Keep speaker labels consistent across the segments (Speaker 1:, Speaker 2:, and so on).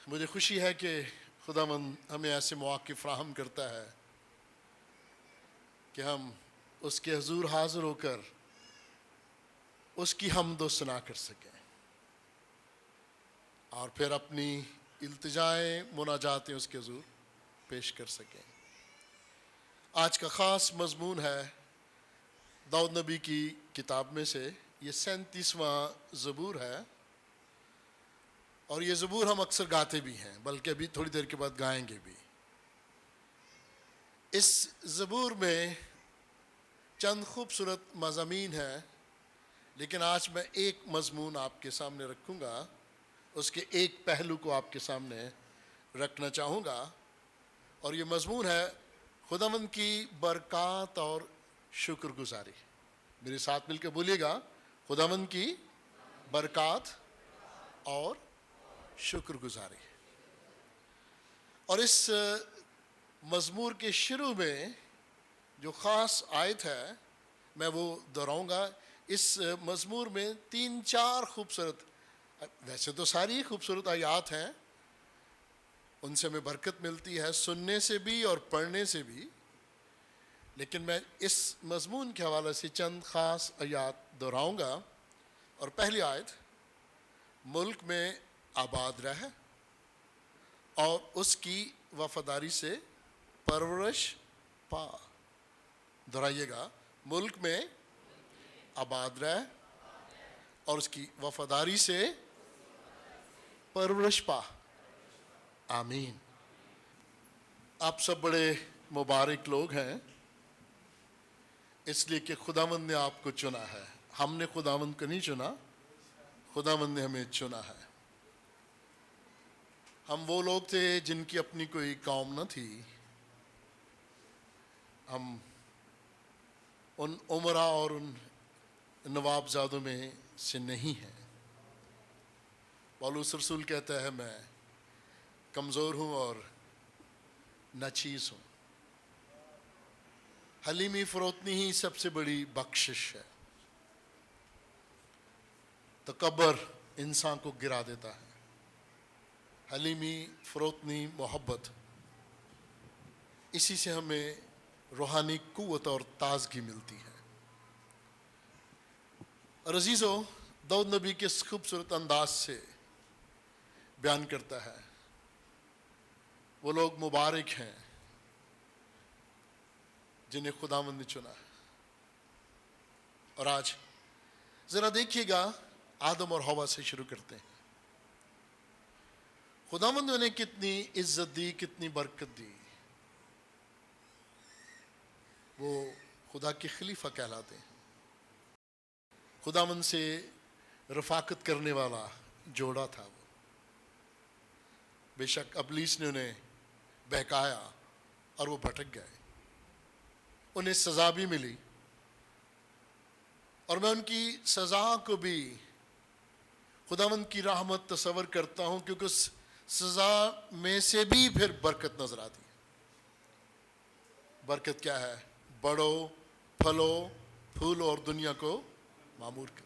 Speaker 1: مجھے خوشی ہے کہ خداوند ہمیں ایسے مواقع فراہم کرتا ہے کہ ہم اس کے حضور حاضر ہو کر اس کی حمد و ثنا کر سکیں اور پھر اپنی التجائیں مناجاتیں اس کے حضور پیش کر سکیں۔ آج کا خاص مضمون ہے داؤد نبی کی کتاب میں سے، یہ 37واں زبور ہے، اور یہ زبور ہم اکثر گاتے بھی ہیں، بلکہ ابھی تھوڑی دیر کے بعد گائیں گے بھی۔ اس زبور میں چند خوبصورت مضامین ہیں، لیکن آج میں ایک مضمون آپ کے سامنے رکھوں گا، اس کے ایک پہلو کو آپ کے سامنے رکھنا چاہوں گا، اور یہ مضمون ہے خداوند کی برکات اور شکر گزاری۔ میرے ساتھ مل کے بولیے گا، خداوند کی برکات اور شکر گزاری۔ اور اس مزمور کے شروع میں جو خاص آیت ہے میں وہ دہراؤں گا۔ اس مزمور میں 3-4 خوبصورت، ویسے تو ساری خوبصورت آیات ہیں، ان سے ہمیں برکت ملتی ہے سننے سے بھی اور پڑھنے سے بھی، لیکن میں اس مضمون کے حوالے سے چند خاص آیات دہراؤں گا۔ اور پہلی آیت، ملک میں آباد رہ اور اس کی وفاداری سے پرورش پا۔ دہرائیے گا، ملک میں آباد رہ اور اس کی وفاداری سے پرورش پا۔ آمین۔ آپ سب بڑے مبارک لوگ ہیں، اس لیے کہ خداوند نے آپ کو چنا ہے۔ ہم نے خداوند کو نہیں چنا، خداوند نے ہمیں چنا ہے۔ ہم وہ لوگ تھے جن کی اپنی کوئی قوم نہ تھی، ہم ان امراء اور ان نواب زادوں میں سے نہیں ہیں۔ پولس رسول کہتا ہے، میں کمزور ہوں اور ناچیز ہوں۔ حلیمی فروتنی ہی سب سے بڑی بخشش ہے۔ تکبر انسان کو گرا دیتا ہے، حلیمی فروتنی محبت، اسی سے ہمیں روحانی قوت اور تازگی ملتی ہے۔ اور عزیزو، داؤد نبی کے اس خوبصورت انداز سے بیان کرتا ہے، وہ لوگ مبارک ہیں جنہیں خداوند نے چنا ہے۔ اور آج ذرا دیکھیے گا، آدم اور حوا سے شروع کرتے ہیں۔ خداوند نے انہیں کتنی عزت دی، کتنی برکت دی۔ وہ خدا کے خلیفہ کہلاتے ہیں، خداوند سے رفاقت کرنے والا جوڑا تھا وہ۔ بے شک ابلیس نے انہیں بہکایا اور وہ بھٹک گئے، انہیں سزا بھی ملی، اور میں ان کی سزا کو بھی خداوند کی رحمت تصور کرتا ہوں، کیونکہ اس سزا میں سے بھی پھر برکت نظر آتی ہے۔ برکت کیا ہے؟ بڑھو، پھلو، پھولو اور دنیا کو معمور کرو۔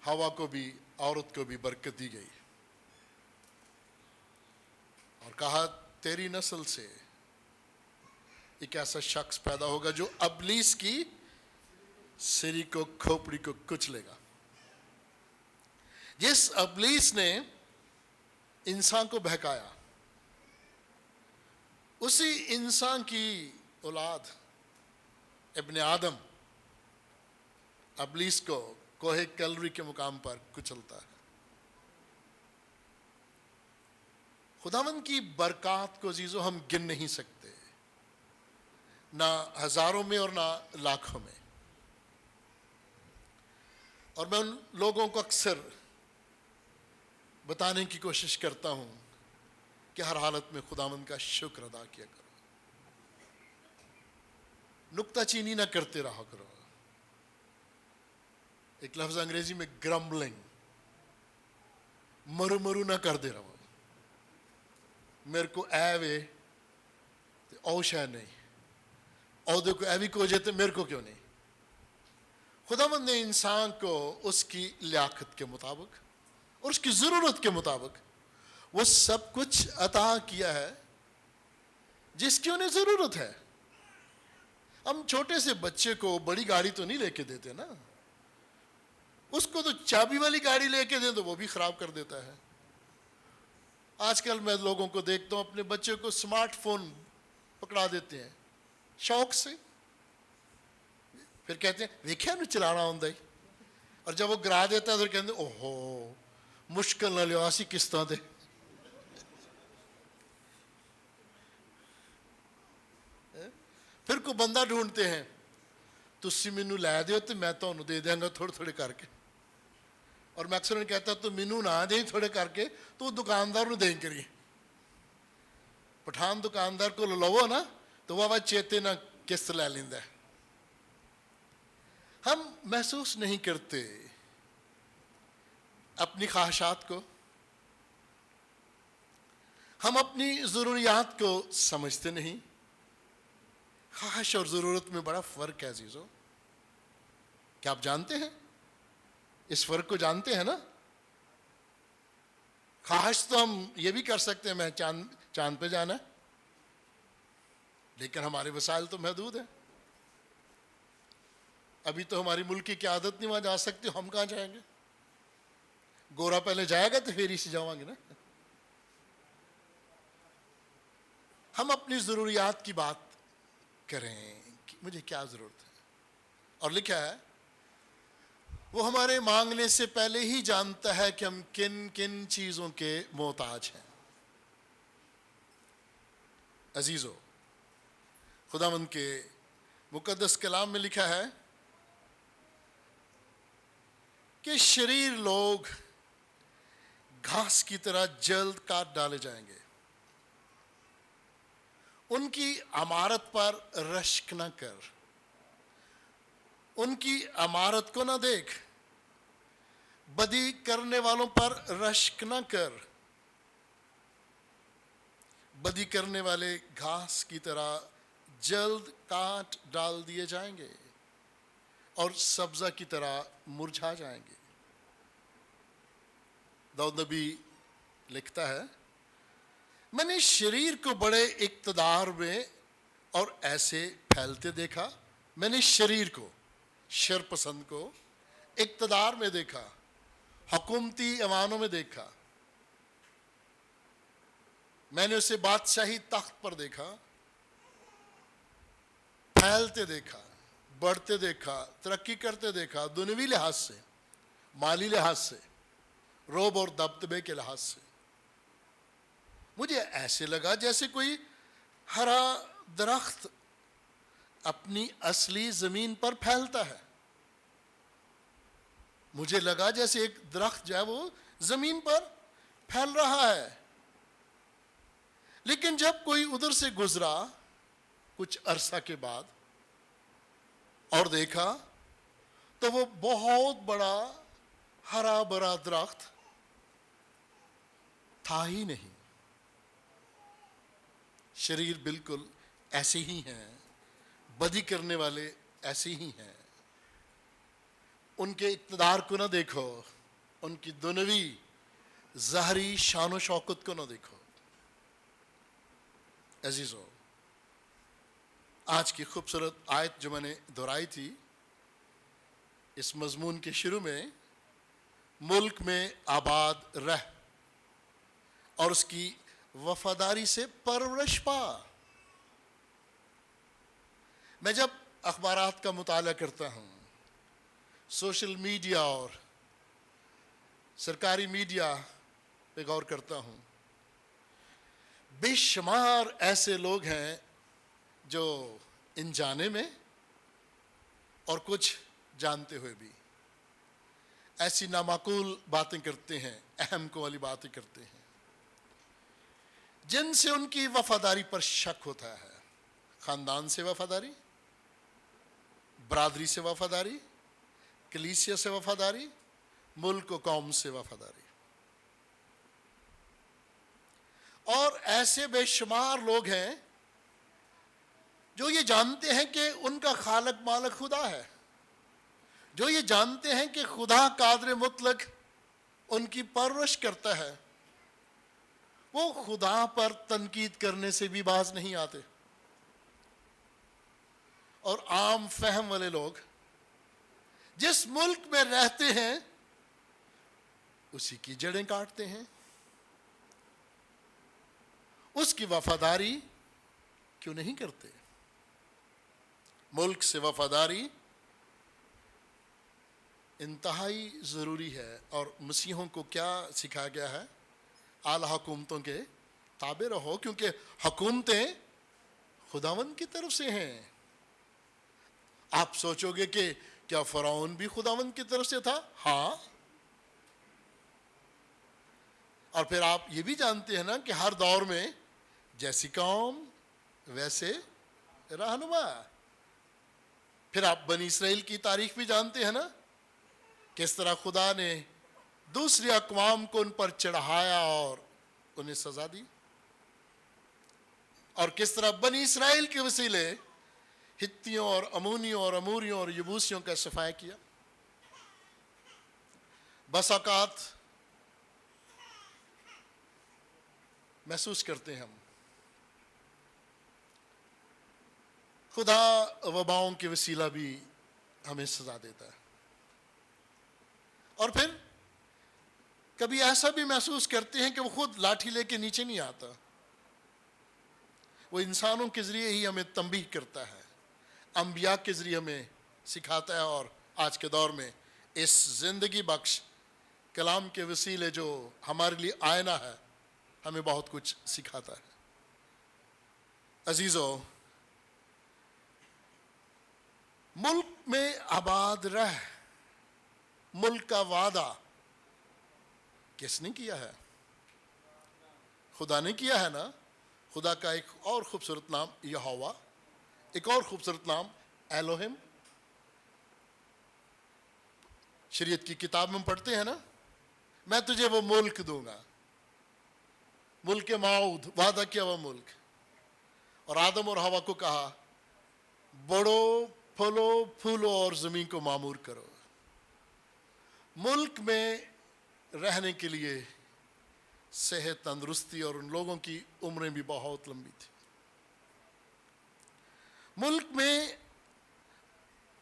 Speaker 1: ہوا کو بھی، عورت کو بھی برکت دی گئی، اور کہا تیری نسل سے ایک ایسا شخص پیدا ہوگا جو ابلیس کی سری کو، کھوپڑی کو کچلے گا۔ جس ابلیس نے انسان کو بہکایا، اسی انسان کی اولاد ابن آدم ابلیس کو کوہ کلوری کے مقام پر کچلتا ہے۔ خداوند کی برکات کو عزیزو ہم گن نہیں سکتے، نہ ہزاروں میں اور نہ لاکھوں میں۔ اور میں ان لوگوں کو اکثر بتانے کی کوشش کرتا ہوں کہ ہر حالت میں خداوند کا شکر ادا کیا کرو، نکتہ چینی نہ کرتے رہا کرو۔ ایک لفظ انگریزی میں گرمبلنگ، مرو مرو نہ کر دے رہو، میرے کو اے وے او شاید نہیں، او دیکھو اے بھی کو جاتے میرے کو کیوں نہیں۔ خداوند نے انسان کو اس کی لیاقت کے مطابق اور اس کی ضرورت کے مطابق وہ سب کچھ عطا کیا ہے جس کی انہیں ضرورت ہے. ہم چھوٹے سے بچے کو بڑی گاڑی تو نہیں لے کے دیتے نا. اس کو تو چابی والی گاڑی لے کے دیں تو وہ بھی خراب کر دیتا ہے. آج کل میں لوگوں کو دیکھتا ہوں اپنے بچے کو اسمارٹ فون پکڑا دیتے ہیں شوق سے. پھر کہتے ہیں ویکھیا نو چلانا آندا ہی. اور جب وہ گرا دیتا ہے تو کہتے ہیں اوہو مشکل نہ لیا اسی قسطاں دے. پھر کوئی بندہ ڈھونڈتے ہیں تسی مینوں لے دیو تو میں تانوں دے دیاں گا تھوڑے تھوڑے کر کے. اور میں اکثر کہتا تو مینوں نہ دیں تھوڑے کر کے تو دکاندار نو دیں کریے. پٹھان دکاندار کو لو نا تو وہ چیتے نہ قسط لے لیندا ہے. ہم محسوس نہیں کرتے اپنی خواہشات کو. ہم اپنی ضروریات کو سمجھتے نہیں. خواہش اور ضرورت میں بڑا فرق ہے عزیزو. کیا آپ جانتے ہیں؟ اس فرق کو جانتے ہیں نا؟ خواہش تو ہم یہ بھی کر سکتے ہیں میں چاند پہ جانا ہے، لیکن ہمارے وسائل تو محدود ہیں. ابھی تو ہماری ملک کی عادت نہیں وہاں جا سکتی. ہم کہاں جائیں گے؟ گورا پہلے جائے گا تو پھر ہی سے جاؤں گے نا. ہم اپنی ضروریات کی بات کریں کہ مجھے کیا ضرورت ہے. اور لکھا ہے وہ ہمارے مانگنے سے پہلے ہی جانتا ہے کہ ہم کن کن چیزوں کے محتاج ہیں. عزیزو، خداوند کے مقدس کلام میں لکھا ہے کہ شریر لوگ گھاس کی طرح جلد کاٹ ڈالے جائیں گے. ان کی عمارت پر رشک نہ کر، ان کی عمارت کو نہ دیکھ. بدی کرنے والوں پر رشک نہ کر. بدی کرنے والے گھاس کی طرح جلد کاٹ ڈال دیے جائیں گے اور سبزہ کی طرح مرجھا جائیں گے. داؤد نبی لکھتا ہے میں نے شریر کو بڑے اقتدار میں اور ایسے پھیلتے دیکھا. میں نے شریر کو، شر پسند کو اقتدار میں دیکھا، حکومتی ایوانوں میں دیکھا. میں نے اسے بادشاہی تخت پر دیکھا، پھیلتے دیکھا، بڑھتے دیکھا، ترقی کرتے دیکھا، دنیوی لحاظ سے، مالی لحاظ سے، روب اور دبدبے کے لحاظ سے. مجھے ایسے لگا جیسے کوئی ہرا درخت اپنی اصلی زمین پر پھیلتا ہے. مجھے لگا جیسے ایک درخت جو ہے وہ زمین پر پھیل رہا ہے. لیکن جب کوئی ادھر سے گزرا کچھ عرصہ کے بعد اور دیکھا تو وہ بہت بڑا ہرا بھرا درخت تھا ہی نہیں. شریر بالکل ایسے ہی ہیں، بدی کرنے والے ایسے ہی ہیں. ان کے اقتدار کو نہ دیکھو، ان کی دنیوی ظاہری شان و شوکت کو نہ دیکھو. عزیزو، آج کی خوبصورت آیت جو میں نے دہرائی تھی اس مضمون کے شروع میں، ملک میں آباد رہ اور اس کی وفاداری سے پرورش پا. میں جب اخبارات کا مطالعہ کرتا ہوں، سوشل میڈیا اور سرکاری میڈیا پہ غور کرتا ہوں، بے شمار ایسے لوگ ہیں جو انجانے میں اور کچھ جانتے ہوئے بھی ایسی نامعقول باتیں کرتے ہیں، اہم کو والی باتیں کرتے ہیں جن سے ان کی وفاداری پر شک ہوتا ہے. خاندان سے وفاداری، برادری سے وفاداری، کلیسیا سے وفاداری، ملک و قوم سے وفاداری. اور ایسے بے شمار لوگ ہیں جو یہ جانتے ہیں کہ ان کا خالق مالک خدا ہے، جو یہ جانتے ہیں کہ خدا قادر مطلق ان کی پرورش کرتا ہے، وہ خدا پر تنقید کرنے سے بھی باز نہیں آتے. اور عام فہم والے لوگ جس ملک میں رہتے ہیں اسی کی جڑیں کاٹتے ہیں. اس کی وفاداری کیوں نہیں کرتے؟ ملک سے وفاداری انتہائی ضروری ہے. اور مسیحوں کو کیا سکھایا گیا ہے؟ اعلی حکومتوں کے تابع رہو، کیونکہ حکومتیں خداوند کی طرف سے ہیں. آپ سوچو گے کہ کیا فرعون بھی خداوند کی طرف سے تھا؟ ہاں. اور پھر آپ یہ بھی جانتے ہیں نا کہ ہر دور میں جیسی قوم ویسے رہنما. پھر آپ بنی اسرائیل کی تاریخ بھی جانتے ہیں نا، کس طرح خدا نے دوسری اقوام کو ان پر چڑھایا اور انہیں سزا دی، اور کس طرح بنی اسرائیل کے وسیلے ہتھیوں اور امونیوں اور اموریوں اور یبوسیوں کا صفایا کیا. بس اوقات محسوس کرتے ہیں ہم خدا وباؤں کے وسیلہ بھی ہمیں سزا دیتا ہے. اور پھر کبھی ایسا بھی محسوس کرتے ہیں کہ وہ خود لاٹھی لے کے نیچے نہیں آتا، وہ انسانوں کے ذریعے ہی ہمیں تنبیہ کرتا ہے، انبیاء کے ذریعے ہمیں سکھاتا ہے. اور آج کے دور میں اس زندگی بخش کلام کے وسیلے جو ہمارے لیے آئینہ ہے ہمیں بہت کچھ سکھاتا ہے. عزیزو، ملک میں آباد رہ، ملک کا وعدہ کس نے کیا ہے؟ خدا نے کیا ہے نا. خدا کا ایک اور خوبصورت نام یہوہ، ایک اور خوبصورت نام ایلوہم. شریعت کی کتاب میں پڑھتے ہیں نا، میں تجھے وہ ملک دوں گا، ملک موعود، وعدہ کیا ہوا ملک. اور آدم اور حوا کو کہا بڑھو، پھلو، پھولو اور زمین کو معمور کرو. ملک میں رہنے کے لیے صحت، تندرستی، اور ان لوگوں کی عمریں بھی بہت لمبی تھی. ملک میں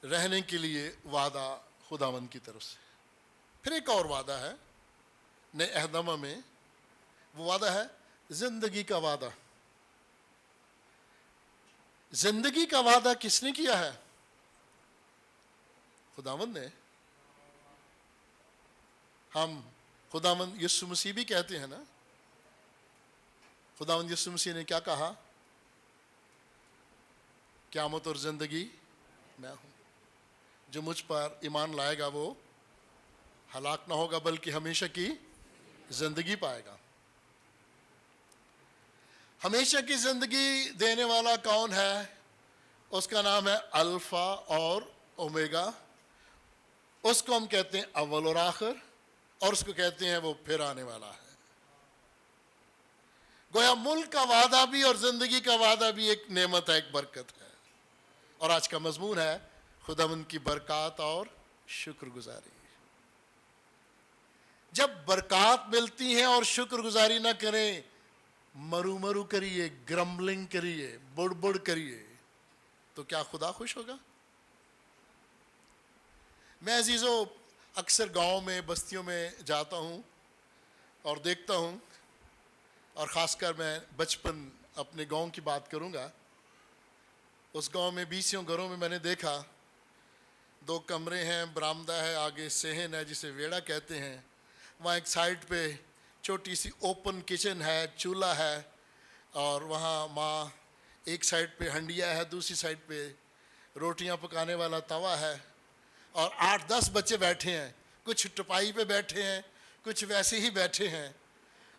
Speaker 1: رہنے کے لیے وعدہ خداوند کی طرف سے. پھر ایک اور وعدہ ہے نئے عہد نامہ میں، وہ وعدہ ہے زندگی کا وعدہ. زندگی کا وعدہ کس نے کیا ہے؟ خداوند نے. ہم خداوند یسوع مسیح بھی کہتے ہیں نا، خداوند یسوع مسیح نے کیا کہا؟ قیامت اور زندگی میں ہوں، جو مجھ پر ایمان لائے گا وہ ہلاک نہ ہوگا بلکہ ہمیشہ کی زندگی پائے گا. ہمیشہ کی زندگی دینے والا کون ہے؟ اس کا نام ہے الفا اور اومیگا. اس کو ہم کہتے ہیں اول اور آخر، اور اس کو کہتے ہیں وہ پھر آنے والا ہے. گویا ملک کا وعدہ بھی اور زندگی کا وعدہ بھی ایک نعمت ہے، ایک برکت ہے. اور آج کا مضمون ہے خداوند کی برکات اور شکر گزاری. جب برکات ملتی ہیں اور شکر گزاری نہ کریں، مرو مرو کریے، گرمبلنگ کریے، بڑ بڑ کریے، تو کیا خدا خوش ہوگا؟ میں عزیزو اکثر گاؤں میں، بستیوں میں جاتا ہوں اور دیکھتا ہوں، اور خاص کر میں بچپن اپنے گاؤں کی بات کروں گا. اس گاؤں میں 20 گھروں میں نے دیکھا 2 کمرے ہیں، برآمدہ ہے، آگے صحن ہے جسے ویڑا کہتے ہیں، وہاں ایک سائڈ پہ چھوٹی سی اوپن کچن ہے، چولہا ہے، اور وہاں ماں ایک سائڈ پہ ہنڈیا ہے، دوسری سائڈ پہ روٹیاں پکانے والا توا ہے، اور 8-10 بچے بیٹھے ہیں. کچھ ٹپائی پہ بیٹھے ہیں، کچھ ویسے ہی بیٹھے ہیں،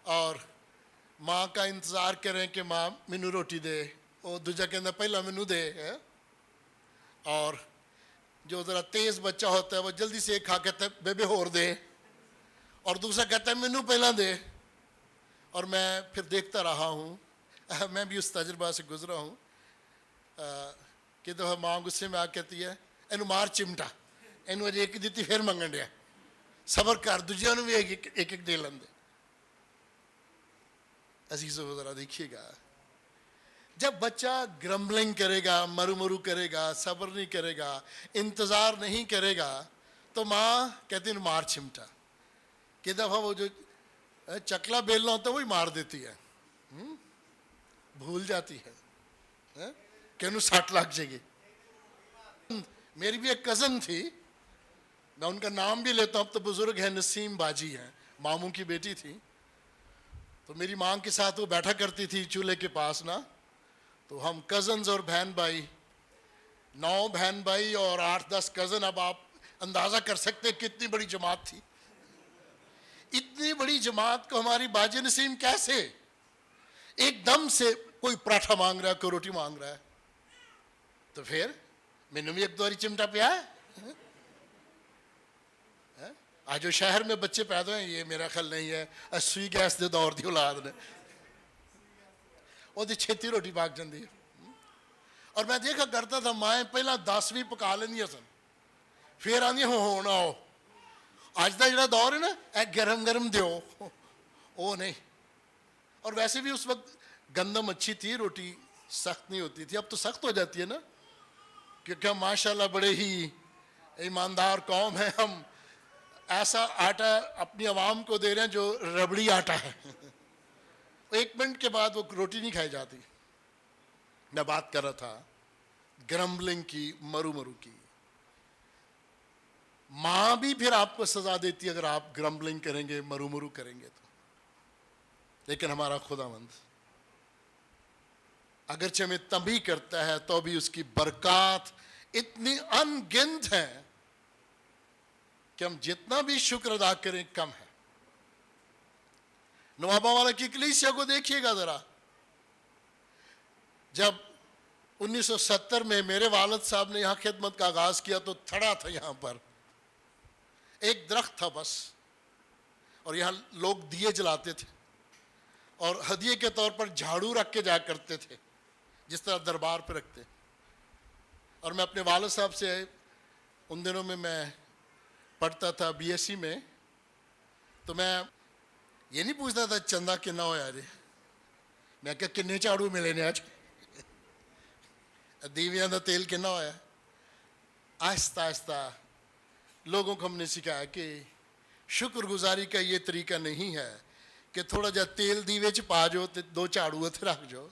Speaker 1: اور ماں کا انتظار کریں کہ ماں مینو روٹی دے. وہ دوجا کہنا پہلا مینو دے. اور جو ذرا تیز بچہ ہوتا ہے وہ جلدی سے ایک کھا کہتا ہے بیبے ہور دے، اور دوسرا کہتا ہے مینو پہلا دے. اور میں پھر دیکھتا رہا ہوں، میں بھی اس تجربہ سے گزرا ہوں کہ دفعہ ماں غصے میں آ کہتی ہے اینو مار چمٹا، اینو اجے ایک دیتی پھر منگن ڈیا، صبر کر، دوجیاں نوں بھی ایک ایک دے لندے. عزیزو ذرا دیکھیے گا، جب بچہ گرمبلنگ کرے گا، مرو مرو کرے گا، صبر نہیں کرے گا، انتظار نہیں کرے گا، تو ماں کہتی ہیں مار چمٹا، کہ دفعہ وہ جو چکلا بیلنا ہوتا ہے وہی مار دیتی ہے، بھول جاتی ہے کہ انہوں 60 لاکھ جگہ. میری بھی ایک کزن تھی، میں ان کا نام بھی لیتا ہوں، اب تو بزرگ ہے، نسیم باجی ہیں، ماموں کی بیٹی تھی. تو میری ماں کے ساتھ وہ بیٹھا کرتی تھی چولہے کے پاس نا، تو ہم کزنز اور بہن بھائی، 9 بہن بھائی اور 8-10 کزن. اب آپ اندازہ کر سکتے کتنی بڑی جماعت تھی. اتنی بڑی جماعت کو ہماری باجی نسیم کیسے ایک دم سے کوئی پراٹھا مانگ رہا ہے، کوئی روٹی مانگ رہا ہے، تو پھر میں نے بھی ایک دوری چمٹا پیا. آج جو شہر میں بچے پیدا ہیں، یہ میرا خیال نہیں ہے سوئی گیس دے دور دی اولاد نے، وہ دی چھتی روٹی پاک جاندی ہے. اور میں دیکھا کرتا تھا مائیں پہلا 10ویں پکا لینی سن، پھر آدھی ہونا ہو. اج کا جڑا دور ہے نا، اے گرم گرم دیو، وہ نہیں. اور ویسے بھی اس وقت گندم اچھی تھی، روٹی سخت نہیں ہوتی تھی. اب تو سخت ہو جاتی ہے نا، کیونکہ ہم ماشاءاللہ بڑے ہی ایماندار قوم ہیں. ہم ایسا آٹا اپنی عوام کو دے رہے ہیں جو ربڑی آٹا ہے. 1 منٹ کے بعد وہ روٹی نہیں کھائی جاتی. میں بات کر رہا تھا گرمبلنگ کی، مرو مرو کی. ماں بھی پھر آپ کو سزا دیتی اگر آپ گرمبلنگ کریں گے، مرو مرو کریں گے تو. لیکن ہمارا خداوند اگرچہ ہمیں تنبیہ کرتا ہے تو بھی اس کی برکات اتنی ان گنت ہیں کہ ہم جتنا بھی شکر ادا کریں کم ہے. نوابہ والا کی کلیسیا کو دیکھیے گا ذرا. جب 1970 میں میرے والد صاحب نے یہاں خدمت کا آغاز کیا تو تھڑا تھا، یہاں پر ایک درخت تھا بس، اور یہاں لوگ دیے جلاتے تھے اور ہدیے کے طور پر جھاڑو رکھ کے جایا کرتے تھے جس طرح دربار پہ رکھتے. اور میں اپنے والد صاحب سے، ان دنوں میں پڑھتا تھا BSc میں، تو میں یہ نہیں پوچھتا تھا چندہ کنا ہوا جی، میں کہا کنے جھاڑو ملے نے آج، دیویاں دا تیل کنا ہوا. آہستہ آہستہ لوگوں کو ہم نے سکھایا کہ شکر گزاری کا یہ طریقہ نہیں ہے کہ تھوڑا جا تیل دیوے چ پا جو تے 2 جھاڑو اتنے رکھ جو.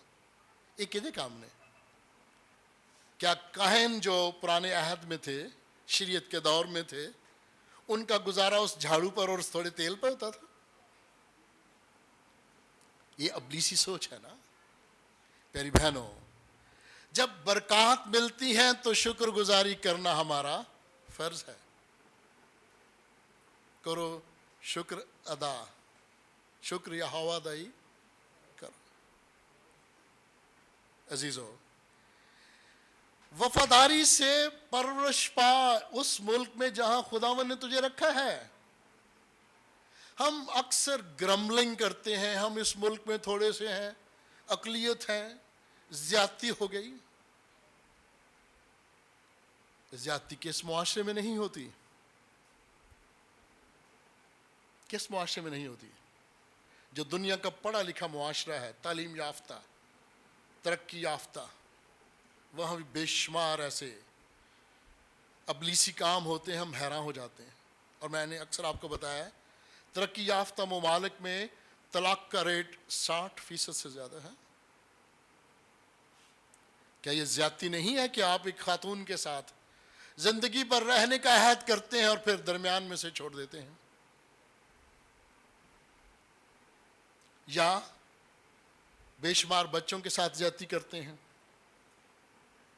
Speaker 1: یہ کدے کام نے؟ کیا کاہن جو پرانے عہد میں تھے، شریعت کے دور میں تھے، ان کا گزارا اس جھاڑو پر اور اس تھوڑے تیل پر ہوتا تھا؟ یہ ابلیسی سوچ ہے نا. پیاری بہنوں، جب برکات ملتی ہیں تو شکر گزاری کرنا ہمارا فرض ہے. کرو شکر ادا، شکر یا ہوا دائی کرو. عزیزو، وفاداری سے پرورش پا اس ملک میں جہاں خداوند نے تجھے رکھا ہے. ہم اکثر گرمبلنگ کرتے ہیں، ہم اس ملک میں تھوڑے سے ہیں، اقلیت ہیں، زیادتی ہو گئی. زیادتی کس معاشرے میں نہیں ہوتی؟ کس معاشرے میں نہیں ہوتی؟ جو دنیا کا پڑھا لکھا معاشرہ ہے، تعلیم یافتہ، ترقی یافتہ، وہاں بھی بے شمار ایسے ابلیسی کام ہوتے ہیں، ہم حیران ہو جاتے ہیں. اور میں نے اکثر آپ کو بتایا ہے ترقی یافتہ ممالک میں طلاق کا ریٹ 60% سے زیادہ ہے. کیا یہ زیادتی نہیں ہے کہ آپ ایک خاتون کے ساتھ زندگی پر رہنے کا عہد کرتے ہیں اور پھر درمیان میں سے چھوڑ دیتے ہیں؟ یا بے شمار بچوں کے ساتھ زیادتی کرتے ہیں؟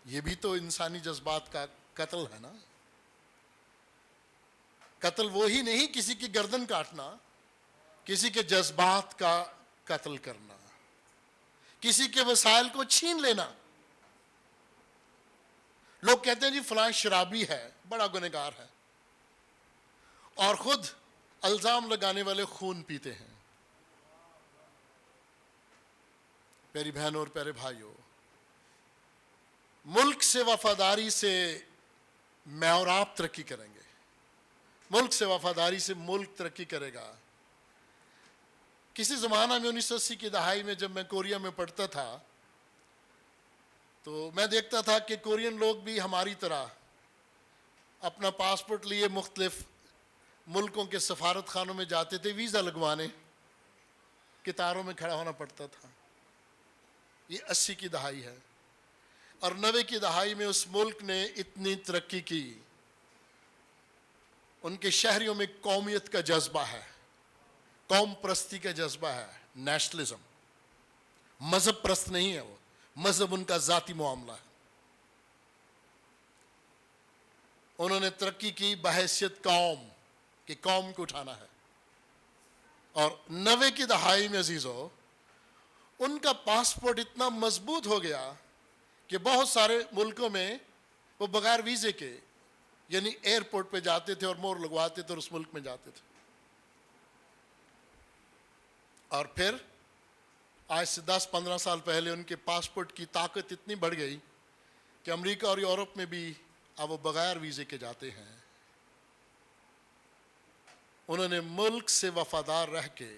Speaker 1: یہ بھی تو انسانی جذبات کا قتل ہے نا. قتل وہی نہیں کسی کی گردن کاٹنا، کسی کے جذبات کا قتل کرنا، کسی کے وسائل کو چھین لینا. لوگ کہتے ہیں جی فلاں شرابی ہے، بڑا گنہگار ہے، اور خود الزام لگانے والے خون پیتے ہیں. پیاری بہنوں اور پیارے بھائیوں، ملک سے وفاداری سے میں اور آپ ترقی کریں گے. ملک سے وفاداری سے ملک ترقی کرے گا. کسی زمانہ میں 1980 کی دہائی میں جب میں کوریا میں پڑھتا تھا تو میں دیکھتا تھا کہ کورین لوگ بھی ہماری طرح اپنا پاسپورٹ لیے مختلف ملکوں کے سفارت خانوں میں جاتے تھے ویزا لگوانے، قطاروں میں کھڑا ہونا پڑتا تھا۔ یہ 80 کی دہائی ہے، اور 90 کی دہائی میں اس ملک نے اتنی ترقی کی، ان کے شہریوں میں قومیت کا جذبہ ہے، قوم پرستی کا جذبہ ہے، نیشنلزم، مذہب پرست نہیں ہے، وہ مذہب ان کا ذاتی معاملہ ہے۔ انہوں نے ترقی کی بحیثیت قوم کہ قوم کو اٹھانا ہے، اور 90 کی دہائی میں عزیزو ان کا پاسپورٹ اتنا مضبوط ہو گیا کہ بہت سارے ملکوں میں وہ بغیر ویزے کے یعنی ایئرپورٹ پہ جاتے تھے اور مور لگواتے تھے اور اس ملک میں جاتے تھے۔ اور پھر آج سے 10-15 سال پہلے ان کے پاسپورٹ کی طاقت اتنی بڑھ گئی کہ امریکہ اور یورپ میں بھی اب وہ بغیر ویزے کے جاتے ہیں۔ انہوں نے ملک سے وفادار رہ کے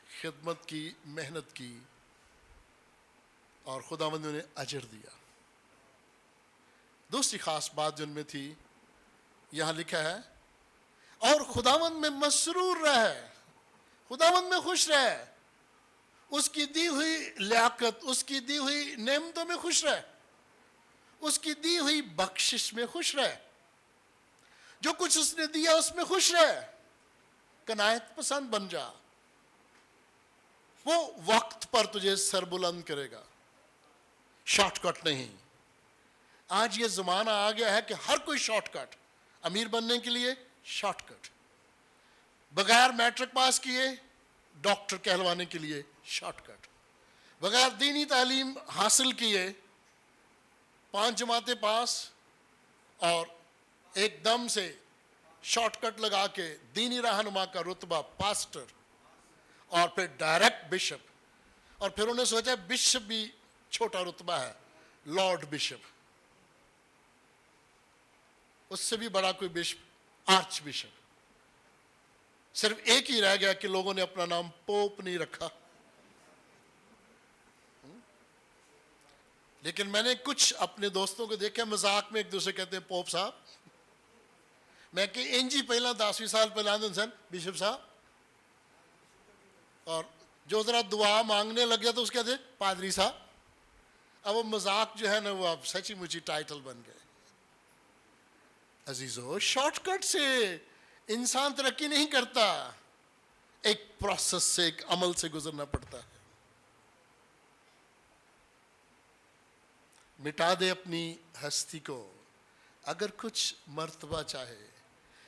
Speaker 1: خدمت کی، محنت کی، اور خداوند نے انہیں اجر دیا۔ دوسری خاص بات جو ان میں تھی، یہاں لکھا ہے، اور خداوند میں مسرور رہے، خداوند میں خوش رہے، اس کی دی ہوئی لیاقت، اس کی دی ہوئی نعمتوں میں خوش رہے، اس کی دی ہوئی بخشش میں خوش رہے، جو کچھ اس نے دیا اس میں خوش رہے، قناعت پسند بن جا۔ وہ وقت پر تجھے سربلند کرے گا، شارٹ کٹ نہیں۔ آج یہ زمانہ آ گیا ہے کہ ہر کوئی شارٹ کٹ، امیر بننے کے لیے شارٹ کٹ، بغیر میٹرک پاس کیے ڈاکٹر کہلوانے کے لیے شارٹ کٹ، بغیر دینی تعلیم حاصل کیے 5 جماعتیں پاس اور ایک دم سے شارٹ کٹ لگا کے دینی رہنما کا رتبہ پاسٹر، اور پھر ڈائریکٹ بشپ، اور پھر انہیں سوچا بشپ بھی چھوٹا رتبہ ہے، لارڈ بشپ، اس سے بھی بڑا کوئی بشپ آرچ بشپ۔ صرف ایک ہی رہ گیا کہ لوگوں نے اپنا نام پوپ نہیں رکھا۔ لیکن میں نے کچھ اپنے دوستوں کو دیکھا مذاق میں ایک دوسرے کہتے ہیں پوپ صاحب، میں کہ انجی پہلا 10 سال پہلے آندن سن بشپ صاحب، اور جو ذرا دعا مانگنے لگ گیا تو اس کہتے ہیں پادری صاحب۔ اب وہ مذاق جو ہے نا وہ اب سچی مچی ٹائٹل بن گئے۔ عزیزو، شارٹ کٹ سے انسان ترقی نہیں کرتا، ایک پروسیس سے، ایک عمل سے گزرنا پڑتا ہے۔ مٹا دے اپنی ہستی کو اگر کچھ مرتبہ چاہے،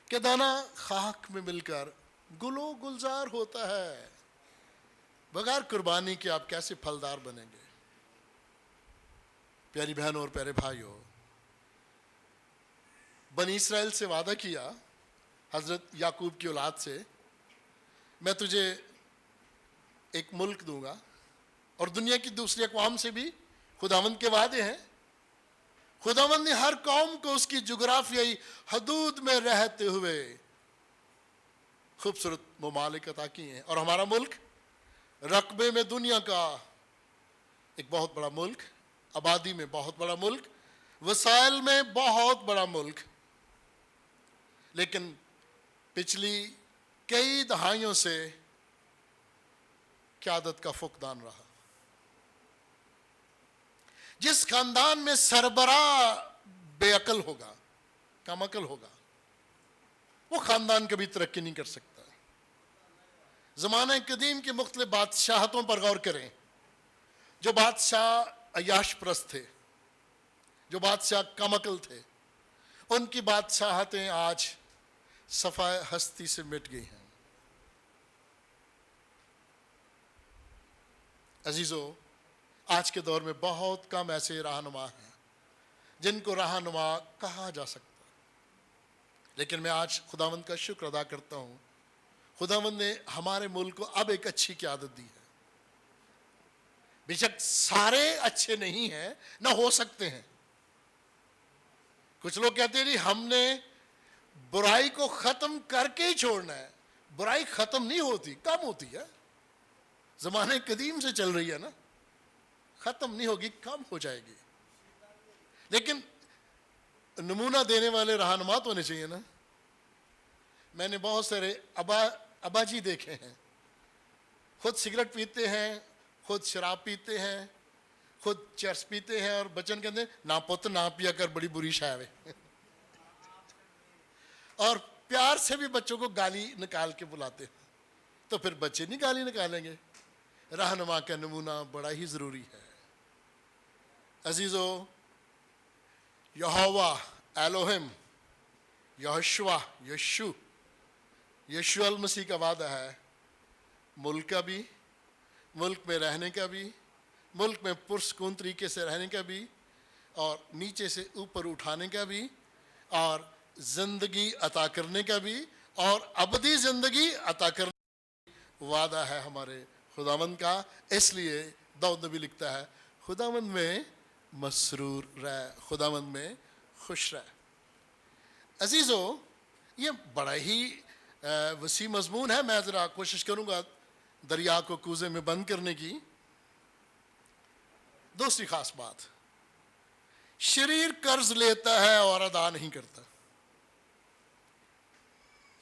Speaker 1: کہ دانا خاک میں مل کر گلو گلزار ہوتا ہے، بغیر قربانی کے آپ کیسے پھلدار بنیں گے؟ پیاری بہنوں اور پیارے بھائیوں، بنی اسرائیل سے وعدہ کیا حضرت یعقوب کی اولاد سے، میں تجھے ایک ملک دوں گا، اور دنیا کی دوسری اقوام سے بھی خداوند کے وعدے ہیں۔ خداوند نے ہر قوم کو اس کی جغرافیائی حدود میں رہتے ہوئے خوبصورت ممالک عطا کیے ہیں، اور ہمارا ملک رقبے میں دنیا کا ایک بہت بڑا ملک، آبادی میں بہت بڑا ملک، وسائل میں بہت بڑا ملک، لیکن پچھلی کئی دہائیوں سے قیادت کا فقدان رہا۔ جس خاندان میں سربراہ بے عقل ہوگا، کم عقل ہوگا، وہ خاندان کبھی ترقی نہیں کر سکتا۔ زمانہ قدیم کے مختلف بادشاہتوں پر غور کریں، جو بادشاہ عیاش پرست تھے، جو بادشاہ کم عقل تھے، ان کی بادشاہتیں آج صفائے ہستی سے مٹ گئی ہیں۔ عزیزو، آج کے دور میں بہت کم ایسے رہنما ہیں جن کو رہنما کہا جا سکتا، لیکن میں آج خداوند کا شکر ادا کرتا ہوں، خداوند نے ہمارے ملک کو اب ایک اچھی قیادت دی ہے۔ بے شک سارے اچھے نہیں ہیں، نہ ہو سکتے ہیں۔ کچھ لوگ کہتے ہیں ہم نے برائی کو ختم کر کے ہی چھوڑنا ہے۔ برائی ختم نہیں ہوتی، کم ہوتی ہے۔ زمانے قدیم سے چل رہی ہے نا, ختم نہیں ہوگی, کم ہو جائے گی, لیکن نمونہ دینے والے رہنما تو ہونے چاہیے نا. میں نے بہت سارے ابا جی دیکھے ہیں, خود سگریٹ پیتے ہیں, خود شراب پیتے ہیں, خود چرس پیتے ہیں, اور بچن کہتے ہیں نہ پت نہ پیا کر, بڑی بری شے ہے. اور پیار سے بھی بچوں کو گالی نکال کے بلاتے ہیں, تو پھر بچے نہیں گالی نکالیں گے. رہنما کا نمونہ بڑا ہی ضروری ہے. عزیزو, یہوہ, ایلوہم, یہوشوا, یشوع المسیح کا وعدہ ہے, ملک کا بھی, ملک میں رہنے کا بھی, ملک میں پرسکون طریقے سے رہنے کا بھی, اور نیچے سے اوپر اٹھانے کا بھی, اور زندگی عطا کرنے کا بھی, اور ابدی زندگی عطا کرنے کا وعدہ ہے ہمارے خداوند کا. اس لیے داؤد نبی لکھتا ہے خداوند میں مسرور رہ, خداوند میں خوش رہ. عزیزو, یہ بڑا ہی وسیع مضمون ہے. میں ذرا کوشش کروں گا دریا کو کوزے میں بند کرنے کی. دوسری خاص بات, شریر قرض لیتا ہے اور ادا نہیں کرتا.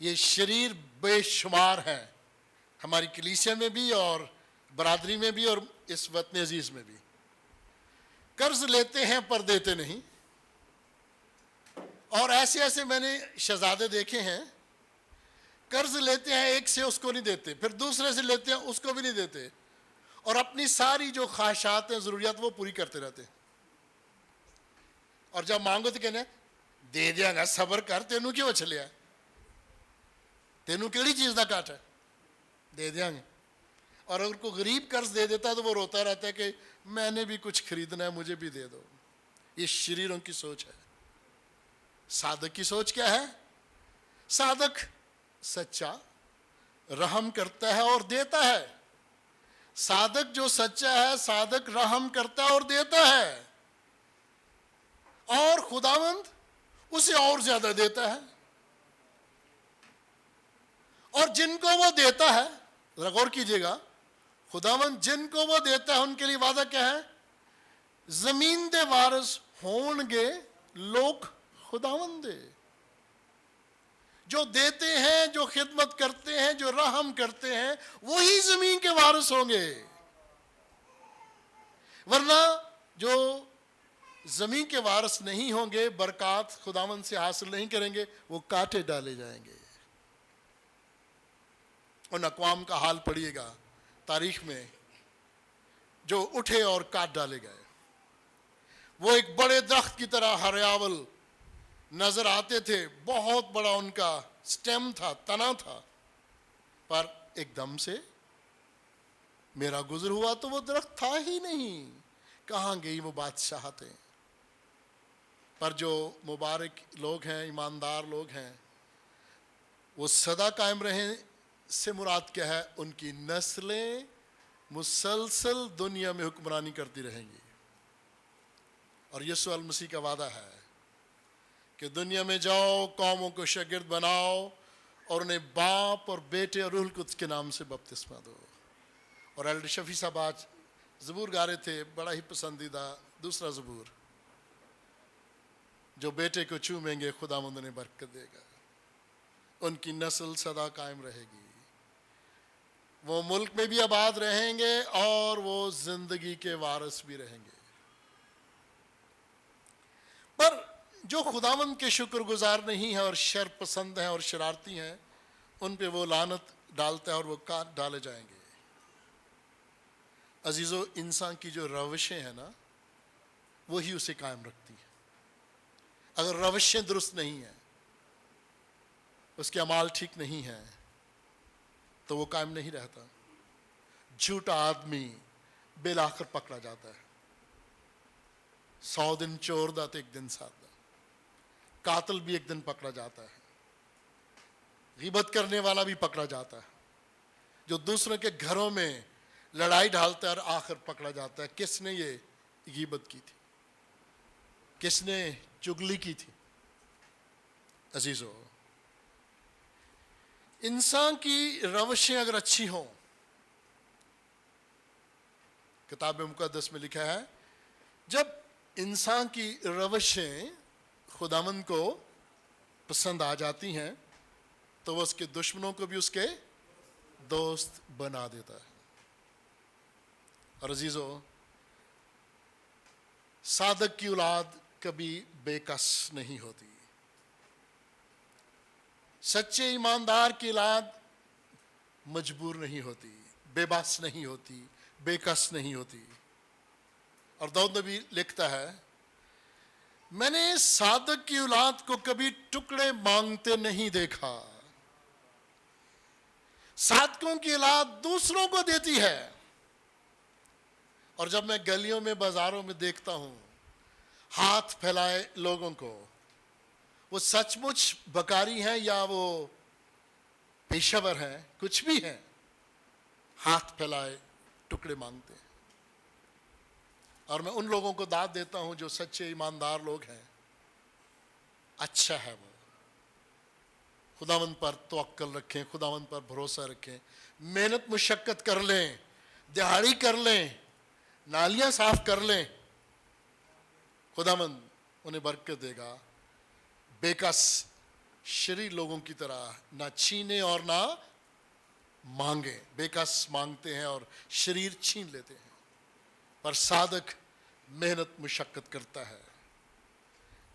Speaker 1: یہ شریر بے شمار ہے, ہماری کلیسیا میں بھی اور برادری میں بھی اور اس وطن عزیز میں بھی. قرض لیتے ہیں پر دیتے نہیں. اور ایسے ایسے میں نے شہزادے دیکھے ہیں, قرض لیتے ہیں ایک سے, اس کو نہیں دیتے, پھر دوسرے سے لیتے ہیں, اس کو بھی نہیں دیتے, اور اپنی ساری جو خواہشات ہیں, ضروریات, وہ پوری کرتے رہتے. اور جب مانگو تو کہنا دے دیا گا, صبر کر, تینوں کیوں اچھلیا, تینوں کیڑی چیز کا کاٹ ہے, دے دیا گے. اور اگر کوئی غریب قرض دے دیتا ہے تو وہ روتا رہتا ہے کہ میں نے بھی کچھ خریدنا ہے, مجھے بھی دے دو. یہ شریروں کی سوچ ہے. صادق کی سوچ کیا ہے؟ صادق سچا رحم کرتا ہے اور دیتا ہے. صادق جو سچا ہے, صادق رحم کرتا ہے اور دیتا ہے, اور خداوند اسے اور زیادہ دیتا ہے. اور جن کو وہ دیتا ہے, ذرا غور کیجیے گا, خداوند جن کو وہ دیتا ہے ان کے لیے وعدہ کیا ہے؟ زمین دے وارث ہون گے لوگ خداوند دے. جو دیتے ہیں, جو خدمت کرتے ہیں, جو رحم کرتے ہیں, وہی زمین کے وارث ہوں گے. ورنہ جو زمین کے وارث نہیں ہوں گے, برکات خداوند سے حاصل نہیں کریں گے, وہ کاٹے ڈالے جائیں گے. ان اقوام کا حال پڑھیے گا تاریخ میں, جو اٹھے اور کاٹ ڈالے گئے. وہ ایک بڑے درخت کی طرح ہریاول نظر آتے تھے, بہت بڑا ان کا سٹیم تھا, تنا تھا, پر ایک دم سے میرا گزر ہوا تو وہ درخت تھا ہی نہیں. کہاں گئی وہ بادشاہتیں؟ پر جو مبارک لوگ ہیں, ایماندار لوگ ہیں, وہ سدا قائم رہیں سے مراد کیا ہے؟ ان کی نسلیں مسلسل دنیا میں حکمرانی کرتی رہیں گی. اور یسوع المسیح کا وعدہ ہے کہ دنیا میں جاؤ, قوموں کو شاگرد بناؤ, اور انہیں باپ اور بیٹے اور روح القدس کے نام سے بپتسمہ دو. اور ایلڈر شفیع صاحب آج زبور گا رہے تھے, بڑا ہی پسندیدہ دوسرا زبور, جو بیٹے کو چومیں گے خداوند انہیں برکت دے گا, ان کی نسل سدا قائم رہے گی, وہ ملک میں بھی آباد رہیں گے اور وہ زندگی کے وارث بھی رہیں گے. پر جو خداوند کے شکر گزار نہیں ہیں اور شر پسند ہیں اور شرارتی ہیں, ان پہ وہ لعنت ڈالتا ہے اور وہ کاٹ ڈالے جائیں گے. عزیزو, انسان کی جو روشیں ہیں نا, وہی اسے قائم رکھتی ہیں. اگر روشیں درست نہیں ہیں, اس کے اعمال ٹھیک نہیں ہیں, تو وہ قائم نہیں رہتا. جھوٹا آدمی بالآخر پکڑا جاتا ہے. 100 دن چور دا تو ایک دن ساتھ دا. قاتل بھی ایک دن پکڑا جاتا ہے, غیبت کرنے والا بھی پکڑا جاتا ہے, جو دوسروں کے گھروں میں لڑائی ڈالتا ہے اور آخر پکڑا جاتا ہے. کس نے یہ غیبت کی تھی؟ کس نے چگلی کی تھی؟ عزیزو, انسان کی روشیں اگر اچھی ہوں کتاب مقدس میں لکھا ہے جب انسان کی روشیں خداوند کو پسند آ جاتی ہیں تو وہ اس کے دشمنوں کو بھی اس کے دوست بنا دیتا ہے. اور عزیزو، صادق کی اولاد کبھی بے کس نہیں ہوتی. سچے ایماندار کی اولاد مجبور نہیں ہوتی، بے بس نہیں ہوتی، بے کس نہیں ہوتی. اور داؤد نبی لکھتا ہے میں نے صادق کی اولاد کو کبھی ٹکڑے مانگتے نہیں دیکھا. صادقوں کی اولاد دوسروں کو دیتی ہے. اور جب میں گلیوں میں بازاروں میں دیکھتا ہوں ہاتھ پھیلائے لوگوں کو، وہ سچ مچ بکاری ہیں یا وہ پیشہ ور ہیں، کچھ بھی ہیں، ہاتھ پھیلائے ٹکڑے مانگتے ہیں. اور میں ان لوگوں کو داد دیتا ہوں جو سچے ایماندار لوگ ہیں. اچھا ہے وہ، خداوند پر توکل رکھیں، خداوند پر بھروسہ رکھیں، محنت مشقت کر لیں، دہاڑی کر لیں، نالیاں صاف کر لیں، خداوند انہیں برکت دے گا. بے کس شریر لوگوں کی طرح نہ چھینے اور نہ مانگے. بے کس مانگتے ہیں اور شریر چھین لیتے ہیں، پر صادق محنت مشقت کرتا ہے.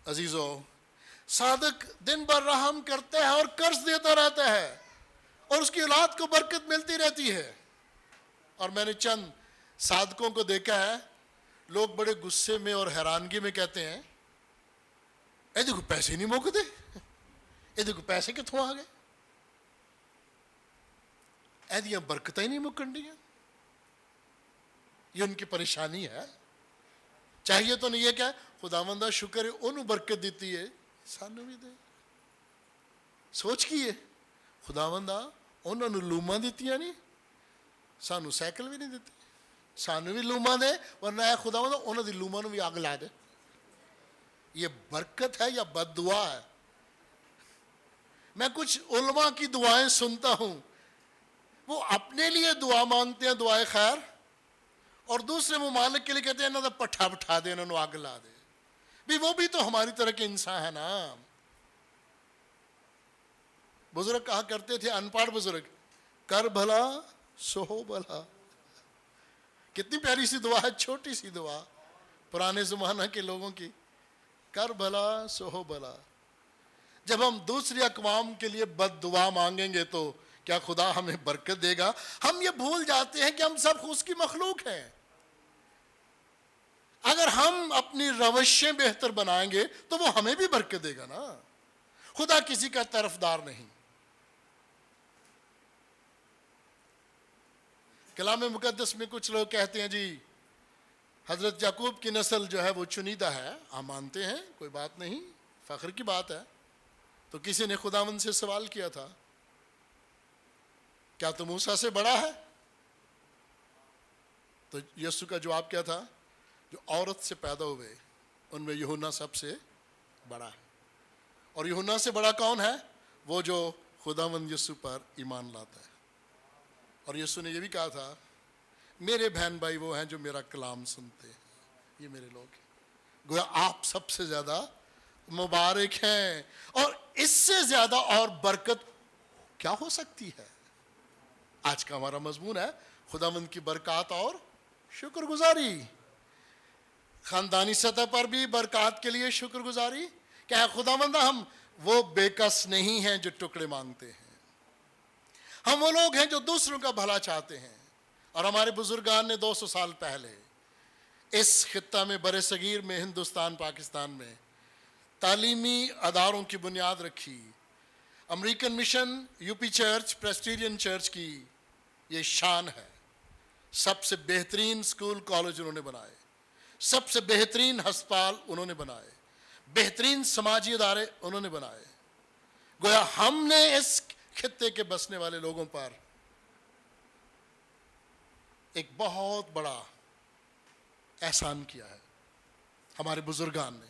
Speaker 1: عزیزو، صادق دن بھر رحم کرتا ہے اور قرض دیتا رہتا ہے اور اس کی اولاد کو برکت ملتی رہتی ہے. اور میں نے چند صادقوں کو دیکھا ہے، لوگ بڑے غصے میں اور حیرانگی میں کہتے ہیں اے دیکھو پیسے نہیں موکتے، اے دیکھو پیسے کتوں آ گئے، اے دیاں برکتیں ہی نہیں مکنڈیاں. یہ ان کی پریشانی ہے. چاہیے تو نہیں ہے کہ خداوندہ شکر ہے انہوں برکت دیتی ہے سانو بھی دے. سوچ کی ہے خداوندہ انہوں نے لوما دیتیاں نہیں، سانو سائیکل بھی نہیں دیتی، سانو بھی لوما دے، ورنہ اے خداوندہ انہوں دی لوما نو بھی آگ لا دے. یہ برکت ہے یا بد دعا ہے؟ میں کچھ علماء کی دعائیں سنتا ہوں، وہ اپنے لیے دعا مانگتے ہیں دعائے خیر، اور دوسرے ممالک کے لیے کہتے ہیں انہوں نے پٹھا بٹھا دے، انہوں نے آگ لا دے. بھی وہ بھی تو ہماری طرح کے انسان ہے نا. بزرگ کہا کرتے تھے، ان پڑھ بزرگ، کر بھلا سو ہو بھلا. کتنی پیاری سی دعا ہے، چھوٹی سی دعا پرانے زمانہ کے لوگوں کی، کر بھلا سو ہو بھلا. جب ہم دوسری اقوام کے لیے بد دعا مانگیں گے تو کیا خدا ہمیں برکت دے گا؟ ہم یہ بھول جاتے ہیں کہ ہم سب اس کی مخلوق ہیں. اگر ہم اپنی روشیں بہتر بنائیں گے تو وہ ہمیں بھی برکت دے گا نا. خدا کسی کا طرفدار نہیں. کلام مقدس میں کچھ لوگ کہتے ہیں جی حضرت یعقوب کی نسل جو ہے وہ چنیدہ ہے. ہم مانتے ہیں، کوئی بات نہیں، فخر کی بات ہے. تو کسی نے خداوند سے سوال کیا تھا کیا تو موسیٰ سے بڑا ہے؟ تو یسوع کا جواب کیا تھا؟ جو عورت سے پیدا ہوئے ان میں یوحنا سب سے بڑا ہے. اور یوحنا سے بڑا کون ہے؟ وہ جو خداوند یسوع پر ایمان لاتا ہے. اور یسوع نے یہ بھی کہا تھا میرے بہن بھائی وہ ہیں جو میرا کلام سنتے ہیں، یہ میرے لوگ ہیں. گویا آپ سب سے زیادہ مبارک ہیں. اور اس سے زیادہ اور برکت کیا ہو سکتی ہے؟ آج کا ہمارا مضمون ہے خداوند کی برکات اور شکر گزاری. خاندانی سطح پر بھی برکات کے لیے شکر گزاری. کیا خداوند ہم وہ بے کس نہیں ہیں جو ٹکڑے مانگتے ہیں. ہم وہ لوگ ہیں جو دوسروں کا بھلا چاہتے ہیں. اور ہمارے بزرگان نے 200 سال پہلے اس خطہ میں برِ صغیر میں ہندوستان پاکستان میں تعلیمی اداروں کی بنیاد رکھی. American mission, U P church, Presbyterian church کی یہ شان ہے. سب سے بہترین سکول کالج انہوں نے بنائے، سب سے بہترین ہسپتال انہوں نے بنائے، بہترین سماجی ادارے انہوں نے بنائے. گویا ہم نے اس خطے کے بسنے والے لوگوں پر ایک بہت بڑا احسان کیا ہے ہمارے بزرگان نے،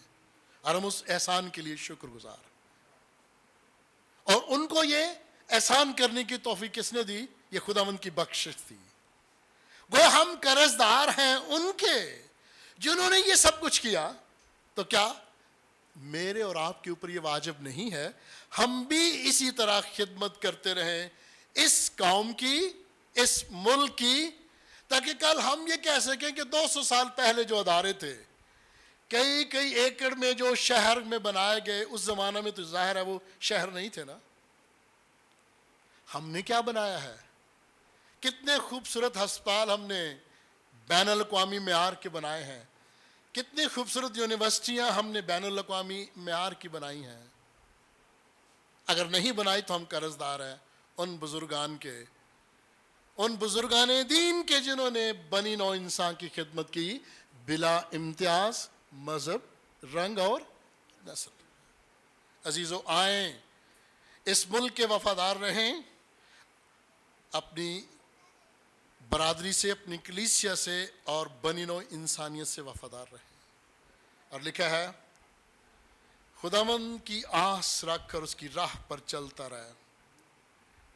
Speaker 1: اور ہم اس احسان کے لیے شکر گزار. اور ان کو یہ احسان کرنے کی توفیق کس نے دی؟ یہ خداوند کی بخشش تھی. گو ہم قرضدار ہیں ان کے جنہوں نے یہ سب کچھ کیا. تو کیا میرے اور آپ کے اوپر یہ واجب نہیں ہے ہم بھی اسی طرح خدمت کرتے رہیں اس قوم کی, اس ملک کی, تاکہ کل ہم یہ کہہ سکیں کہ 200 سال پہلے جو ادارے تھے, کئی ایکڑ میں جو شہر میں بنائے گئے, اس زمانہ میں تو ظاہر ہے وہ شہر نہیں تھے نا. ہم نے کیا بنایا ہے, کتنے خوبصورت ہسپتال ہم نے بین الاقوامی معیار کے بنائے ہیں, کتنی خوبصورت یونیورسٹیاں ہم نے بین الاقوامی معیار کی بنائی ہیں. اگر نہیں بنائی تو ہم قرضدار ہیں ان بزرگان کے, ان بزرگان دین کے جنہوں نے بنی نوع انسان کی خدمت کی بلا امتیاز مذہب, رنگ اور نسل. عزیزو, آئیں اس ملک کے وفادار رہیں, اپنی برادری سے, اپنی کلیسیا سے اور بنی نوع انسانیت سے وفادار رہیں. اور لکھا ہے خداوند کی آس رکھ کر اس کی راہ پر چلتا رہے.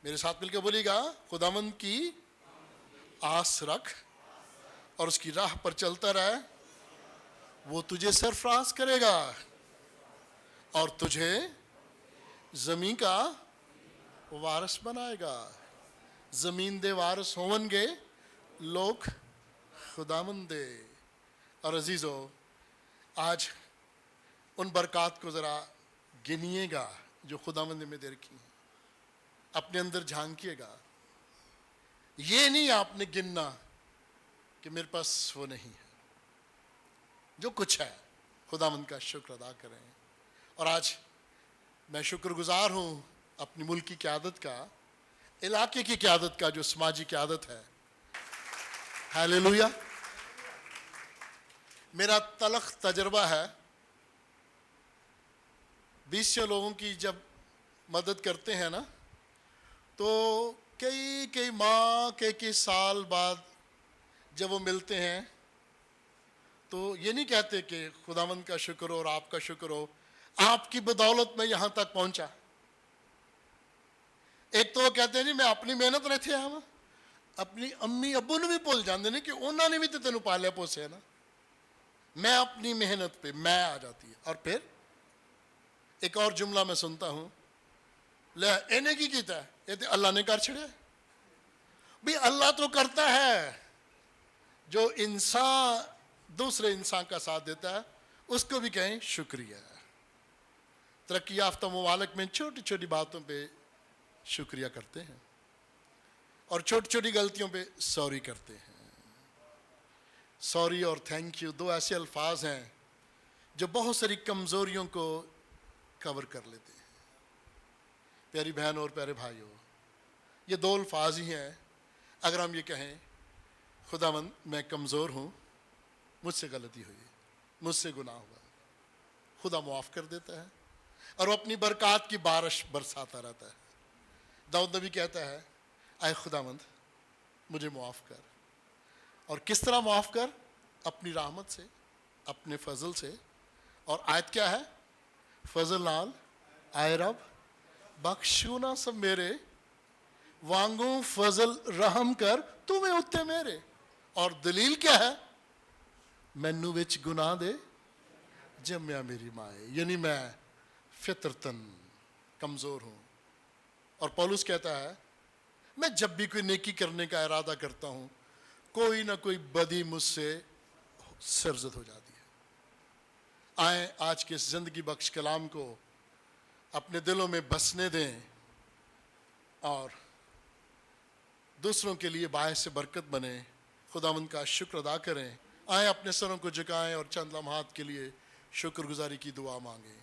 Speaker 1: میرے ساتھ مل کے بولیے گا, خداوند کی آس رکھ اور اس کی راہ پر چلتا رہے, وہ تجھے سرفراز کرے گا اور تجھے زمین کا وارث بنائے گا. زمین دے وارث ہون گے لوگ خداوند دے. اور عزیزو, آج ان برکات کو ذرا گنیے گا جو خداوند نے میں دے رکھی ہیں, اپنے اندر جھانکیے گا. یہ نہیں آپ نے گننا کہ میرے پاس وہ نہیں ہے, جو کچھ ہے خداوند کا شکر ادا کریں. اور آج میں شکر گزار ہوں اپنی ملک کی قیادت کا, علاقے کی قیادت کا, جو سماجی قیادت ہے. ہیلیلویا. میرا تلخ تجربہ ہے, 20 لوگوں کی جب مدد کرتے ہیں نا, تو کئی ماہ, کئی سال بعد جب وہ ملتے ہیں تو یہ نہیں کہتے کہ خداوند کا شکر ہو اور آپ کا شکر ہو, آپ کی بدولت میں یہاں تک پہنچا. ایک تو وہ کہتے ہیں نہیں میں اپنی محنت نہیں تھے, ہم اپنی امی ابو نے بھی بھول جاندے نہیں کہ انہوں نے بھی تو تینوں پالیا پوسے نا, میں اپنی محنت پہ میں آ جاتی ہے. اور پھر ایک اور جملہ میں سنتا ہوں, لے انہیں کی کیتا ہے, یہ تو اللہ نے کر چھڑے. بھی اللہ تو کرتا ہے, جو انسان دوسرے انسان کا ساتھ دیتا ہے اس کو بھی کہیں شکریہ. ترقی یافتہ ممالک میں چھوٹی چھوٹی باتوں پہ شکریہ کرتے ہیں اور چھوٹی چھوٹی غلطیوں پہ سوری کرتے ہیں. سوری اور تھینک یو 2 ایسے الفاظ ہیں جو بہت ساری کمزوریوں کو کور کر لیتے ہیں. پیاری بہن اور پیارے بھائیوں, یہ 2 الفاظ ہی ہیں. اگر ہم یہ کہیں خداوند میں کمزور ہوں, مجھ سے غلطی ہوئی, مجھ سے گناہ ہوا, خدا معاف کر دیتا ہے اور وہ اپنی برکات کی بارش برساتا رہتا ہے. داؤد نبی کہتا ہے اے خداوند مجھے معاف کر. اور کس طرح معاف کر؟ اپنی رحمت سے, اپنے فضل سے. اور آیت کیا ہے؟ فضل نال آئے رب بخشو نہ سب میرے, وانگوں فضل رحم کر تمہیں اتے میرے. اور دلیل کیا ہے؟ مینو وچ گناہ دے جمیا میری مائے, یعنی میں فطرتاً کمزور ہوں. اور پولس کہتا ہے میں جب بھی کوئی نیکی کرنے کا ارادہ کرتا ہوں کوئی نہ کوئی بدی مجھ سے سرزد ہو جاتی ہے. آئیں آج کے اس زندگی بخش کلام کو اپنے دلوں میں بسنے دیں اور دوسروں کے لیے باعث برکت بنے. خداوند کا شکر ادا کریں. آئیں اپنے سروں کو جھکائیں اور چند لمحات کے لیے شکر گزاری کی دعا مانگیں.